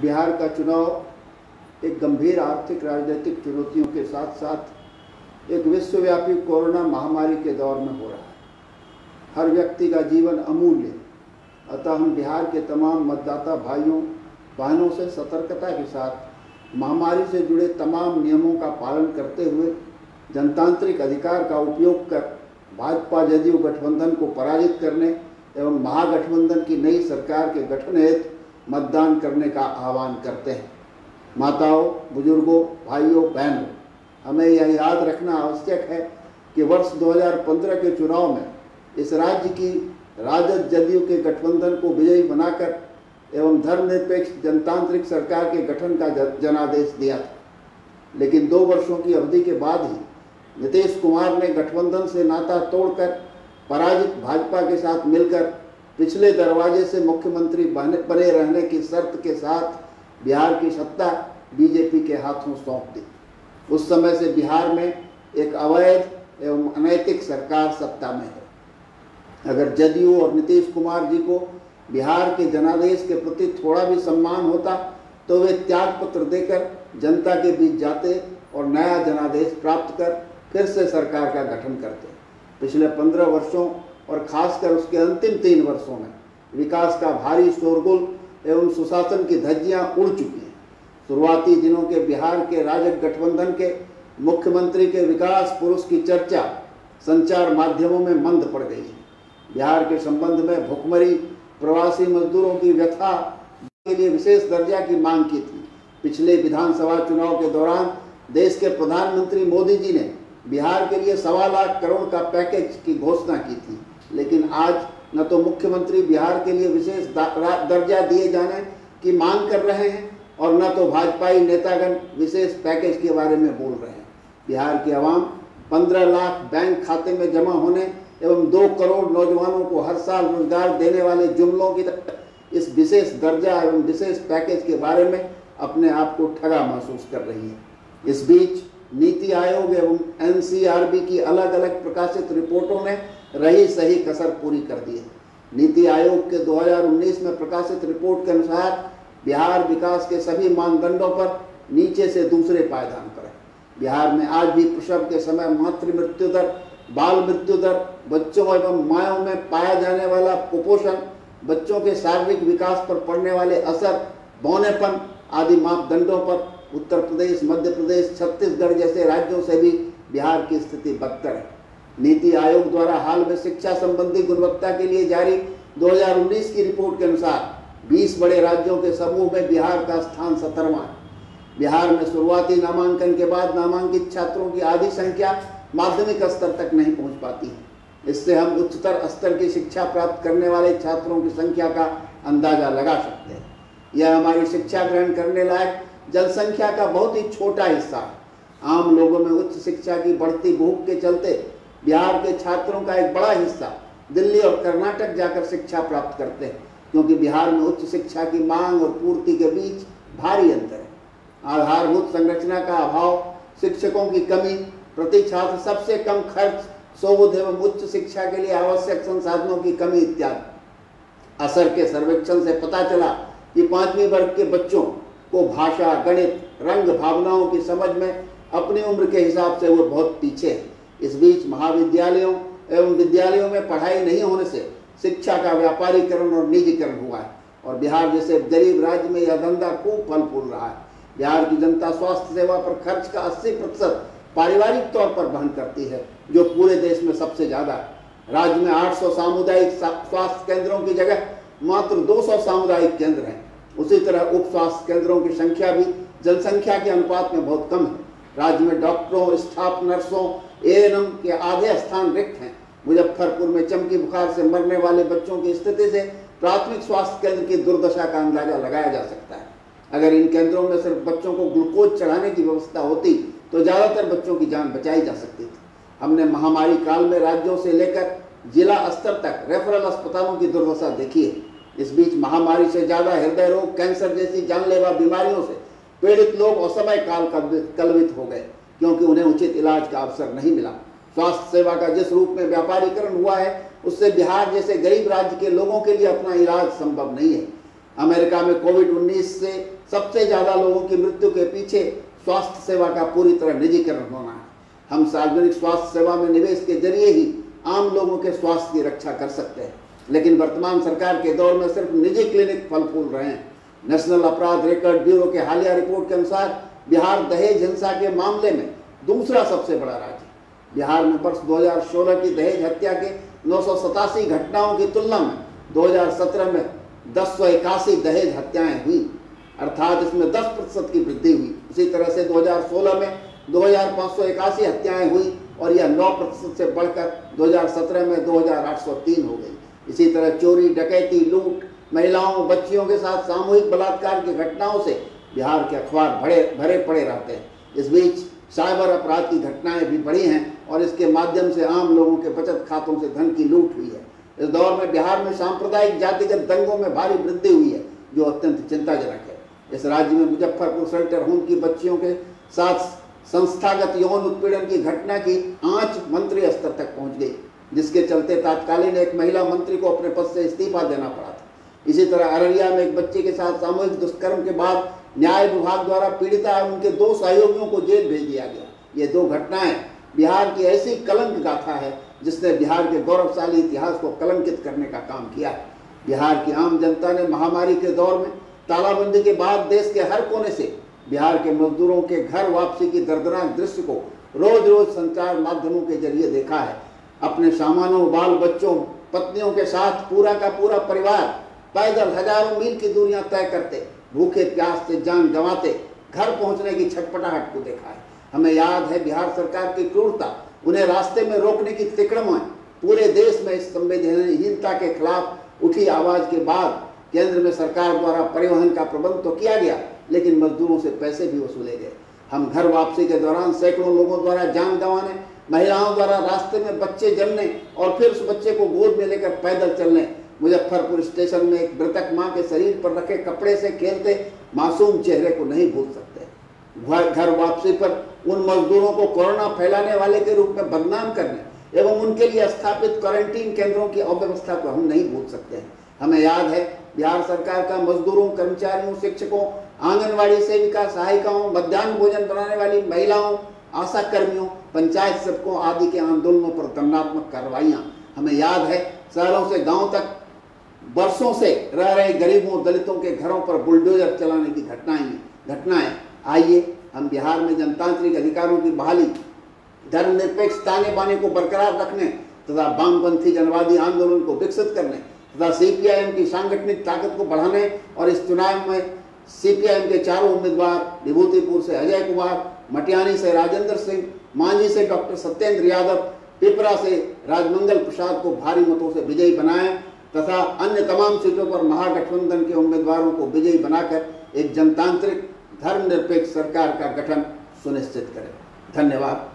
बिहार का चुनाव एक गंभीर आर्थिक राजनीतिक चुनौतियों के साथ साथ एक विश्वव्यापी कोरोना महामारी के दौर में हो रहा है। हर व्यक्ति का जीवन अमूल्य है, अतः हम बिहार के तमाम मतदाता भाइयों बहनों से सतर्कता के साथ महामारी से जुड़े तमाम नियमों का पालन करते हुए जनतांत्रिक अधिकार का उपयोग कर भाजपा जदयू गठबंधन को पराजित करने एवं महागठबंधन की नई सरकार के गठन हेतु मतदान करने का आह्वान करते हैं। माताओं, बुजुर्गों, भाइयों, बहनों, हमें यह याद रखना आवश्यक है कि वर्ष 2015 के चुनाव में इस राज्य की राजद जदयू के गठबंधन को विजयी बनाकर एवं धर्मनिरपेक्ष जनतांत्रिक सरकार के गठन का जनादेश दिया था, लेकिन 2 वर्षों की अवधि के बाद ही नीतीश कुमार ने गठबंधन से नाता तोड़कर पराजित भाजपा के साथ मिलकर पिछले दरवाजे से मुख्यमंत्री बने रहने की शर्त के साथ बिहार की सत्ता बीजेपी के हाथों सौंप दी। उस समय से बिहार में एक अवैध एवं अनैतिक सरकार सत्ता में है। अगर जदयू और नीतीश कुमार जी को बिहार के जनादेश के प्रति थोड़ा भी सम्मान होता तो वे त्याग पत्र देकर जनता के बीच जाते और नया जनादेश प्राप्त कर फिर से सरकार का गठन करते। पिछले 15 वर्षों और खासकर उसके अंतिम 3 वर्षों में विकास का भारी शोरगुल एवं सुशासन की धज्जियां उड़ चुकी हैं। शुरुआती दिनों के बिहार के राजग गठबंधन के मुख्यमंत्री के विकास पुरुष की चर्चा संचार माध्यमों में मंद पड़ गई है। बिहार के संबंध में भुखमरी प्रवासी मजदूरों की व्यथा के लिए विशेष दर्जा की मांग की थी। पिछले विधानसभा चुनाव के दौरान देश के प्रधानमंत्री मोदी जी ने बिहार के लिए 1.25 लाख करोड़ का पैकेज की घोषणा की थी, लेकिन आज न तो मुख्यमंत्री बिहार के लिए विशेष दर्जा दिए जाने की मांग कर रहे हैं और न तो भाजपाई नेतागण विशेष पैकेज के बारे में बोल रहे हैं। बिहार की आवाम 15 लाख बैंक खाते में जमा होने एवं 2 करोड़ नौजवानों को हर साल रोजगार देने वाले जुमलों की इस विशेष दर्जा एवं विशेष पैकेज के बारे में अपने आप को ठगा महसूस कर रही है। इस बीच नीति आयोग एवं एनसीआरबी की अलग अलग प्रकाशित रिपोर्टों ने रही सही कसर पूरी कर दी है। नीति आयोग के 2019 में प्रकाशित रिपोर्ट के अनुसार बिहार विकास के सभी मानदंडों पर नीचे से दूसरे पायदान पर है। बिहार में आज भी प्रसव के समय मातृ मृत्यु दर, बाल मृत्यु दर, बच्चों एवं मायों में पाया जाने वाला कुपोषण, बच्चों के शारीरिक विकास पर पड़ने वाले असर, बौनेपन आदि मापदंडों पर उत्तर प्रदेश, मध्य प्रदेश, छत्तीसगढ़ जैसे राज्यों से भी बिहार की स्थिति बदतर है। नीति आयोग द्वारा हाल में शिक्षा संबंधी गुणवत्ता के लिए जारी 2019 की रिपोर्ट के अनुसार 20 बड़े राज्यों के समूह में बिहार का स्थान 17वां है। बिहार में शुरुआती नामांकन के बाद नामांकित छात्रों की आधी संख्या माध्यमिक स्तर तक नहीं पहुंच पाती है। इससे हम उच्चतर स्तर की शिक्षा प्राप्त करने वाले छात्रों की संख्या का अंदाजा लगा सकते हैं। यह हमारी शिक्षा ग्रहण करने लायक जनसंख्या का बहुत ही छोटा हिस्सा है। आम लोगों में उच्च शिक्षा की बढ़ती भूख के चलते बिहार के छात्रों का एक बड़ा हिस्सा दिल्ली और कर्नाटक जाकर शिक्षा प्राप्त करते हैं, क्योंकि बिहार में उच्च शिक्षा की मांग और पूर्ति के बीच भारी अंतर है। आधारभूत संरचना का अभाव, शिक्षकों की कमी, प्रति छात्र सबसे कम खर्च, शोध एवं उच्च शिक्षा के लिए आवश्यक संसाधनों की कमी इत्यादि। असर के सर्वेक्षण से पता चला कि 5वीं वर्ग के बच्चों को भाषा, गणित, रंग, भावनाओं की समझ में अपनी उम्र के हिसाब से वो बहुत पीछे है। इस बीच महाविद्यालयों एवं विद्यालयों में पढ़ाई नहीं होने से शिक्षा का व्यापारीकरण और निजीकरण हुआ है और बिहार जैसे गरीब राज्य में यह धंधा खूब फल फूल रहा है। बिहार की जनता स्वास्थ्य सेवा पर खर्च का 80% पारिवारिक तौर पर वहन करती है, जो पूरे देश में सबसे ज्यादा है। राज्य में 800 सामुदायिक स्वास्थ्य केंद्रों की जगह मात्र 200 सामुदायिक केंद्र हैं। उसी तरह उप स्वास्थ्य केंद्रों की संख्या भी जनसंख्या के अनुपात में बहुत कम है। राज्य में डॉक्टरों, स्टाफ नर्सों, एएनएम के आधे स्थान रिक्त हैं। मुजफ्फरपुर में चमकी बुखार से मरने वाले बच्चों की स्थिति से प्राथमिक स्वास्थ्य केंद्र की दुर्दशा का अंदाजा लगाया जा सकता है। अगर इन केंद्रों में सिर्फ बच्चों को ग्लूकोज चढ़ाने की व्यवस्था होती तो ज्यादातर बच्चों की जान बचाई जा सकती थी। हमने महामारी काल में राज्यों से लेकर जिला स्तर तक रेफरल अस्पतालों की दुर्दशा देखी है। इस बीच महामारी से ज्यादा हृदय रोग, कैंसर जैसी जानलेवा बीमारियों से पीड़ित लोग असमय काल कलवित हो गए, क्योंकि उन्हें उचित इलाज का अवसर नहीं मिला। स्वास्थ्य सेवा का जिस रूप में व्यापारीकरण हुआ है, उससे बिहार जैसे गरीब राज्य के लोगों के लिए अपना इलाज संभव नहीं है। अमेरिका में कोविड-19 से सबसे ज्यादा लोगों की मृत्यु के पीछे स्वास्थ्य सेवा का पूरी तरह निजीकरण होना है। हम सार्वजनिक स्वास्थ्य सेवा में निवेश के जरिए ही आम लोगों के स्वास्थ्य की रक्षा कर सकते हैं, लेकिन वर्तमान सरकार के दौर में सिर्फ निजी क्लिनिक फल फूल रहे हैं। नेशनल अपराध रिकॉर्ड ब्यूरो के हालिया रिपोर्ट के अनुसार बिहार दहेज हिंसा के मामले में दूसरा सबसे बड़ा राज्य। बिहार में वर्ष 2016 की दहेज हत्या के 987 घटनाओं की तुलना में 2017 में 1081 दहेज हत्याएं हुई, अर्थात इसमें 10% की वृद्धि हुई। इसी तरह से 2016 में 2581 हत्याएं हुई और यह 9% से बढ़कर 2017 में 2803 हो गई। इसी तरह चोरी, डकैती, लूट, महिलाओं, बच्चियों के साथ सामूहिक बलात्कार की घटनाओं से बिहार के अखबार भरे पड़े रहते हैं। इस बीच साइबर अपराध की घटनाएं भी बढ़ी हैं और इसके माध्यम से आम लोगों के बचत खातों से धन की लूट हुई है। इस दौर में बिहार में सांप्रदायिक जातिगत दंगों में भारी वृद्धि हुई है, जो अत्यंत चिंताजनक है। इस राज्य में मुजफ्फरपुर शेल्टर होम की बच्चियों के साथ संस्थागत यौन उत्पीड़न की घटना की आंच मंत्री स्तर तक पहुंच गई, जिसके चलते तात्कालीन एक महिला मंत्री को अपने पद से इस्तीफा देना पड़ा था। इसी तरह अररिया में एक बच्चे के साथ सामूहिक दुष्कर्म के बाद न्याय विभाग द्वारा पीड़िता और उनके 2 सहयोगियों को जेल भेज दिया गया। ये 2 घटनाएं बिहार की ऐसी कलंक गाथा है जिसने बिहार के गौरवशाली इतिहास को कलंकित करने का काम किया है। बिहार की आम जनता ने महामारी के दौर में तालाबंदी के बाद देश के हर कोने से बिहार के मजदूरों के घर वापसी की दर्दनाक दृश्य को रोज रोज संचार माध्यमों के जरिए देखा है। अपने सामानों, बाल बच्चों, पत्नियों के साथ पूरा का पूरा परिवार पैदल हजारों मील की दूरियां तय करते, भूखे प्यास से जान गंवाते घर पहुंचने की छटपटाहट को देखा है। हमें याद है बिहार सरकार की क्रूरता, उन्हें रास्ते में रोकने की तिकड़म। पूरे देश में इस संवेदनहीनता के खिलाफ उठी आवाज के बाद केंद्र में सरकार द्वारा परिवहन का प्रबंध तो किया गया, लेकिन मजदूरों से पैसे भी वसूले गए। हम घर वापसी के दौरान सैकड़ों लोगों द्वारा जान गंवाने, महिलाओं द्वारा रास्ते में बच्चे जन्मने और फिर उस बच्चे को गोद में लेकर पैदल चलने, मुजफ्फरपुर स्टेशन में एक मृतक मां के शरीर पर रखे कपड़े से खेलते मासूम चेहरे को नहीं भूल सकते। घर वापसी पर उन मजदूरों को कोरोना फैलाने वाले के रूप में बदनाम करने एवं उनके लिए स्थापित क्वारंटीन केंद्रों की अव्यवस्था को हम नहीं भूल सकते हैं। हमें याद है बिहार सरकार का मजदूरों, कर्मचारियों, शिक्षकों, आंगनवाड़ी सेविका, सहायिकाओं, मध्याह्न भोजन बनाने वाली महिलाओं, आशा कर्मियों, पंचायत सेवकों आदि के आंदोलनों पर दंडात्मक कार्रवाइयां। हमें याद है शहरों से गांव तक बरसों से रह रहे गरीबों, दलितों के घरों पर बुलडोजर चलाने की घटनाएं। आइए हम बिहार में जनतांत्रिक अधिकारों की बहाली, धर्मनिरपेक्ष ताने बाने को बरकरार रखने तथा वामपंथी जनवादी आंदोलन को विकसित करने तथा सीपीआईएम की सांगठनिक ताकत को बढ़ाने और इस चुनाव में सीपीआईएम के 4 उम्मीदवार विभूतिपुर से अजय कुमार, मटियानी से राजेंद्र सिंह, मांझी से डॉक्टर सत्येंद्र यादव, पिपरा से राजमंगल प्रसाद को भारी मतों से विजयी बनाएं तथा अन्य तमाम सीटों पर महागठबंधन के उम्मीदवारों को विजयी बनाकर एक जनतांत्रिक धर्मनिरपेक्ष सरकार का गठन सुनिश्चित करें। धन्यवाद।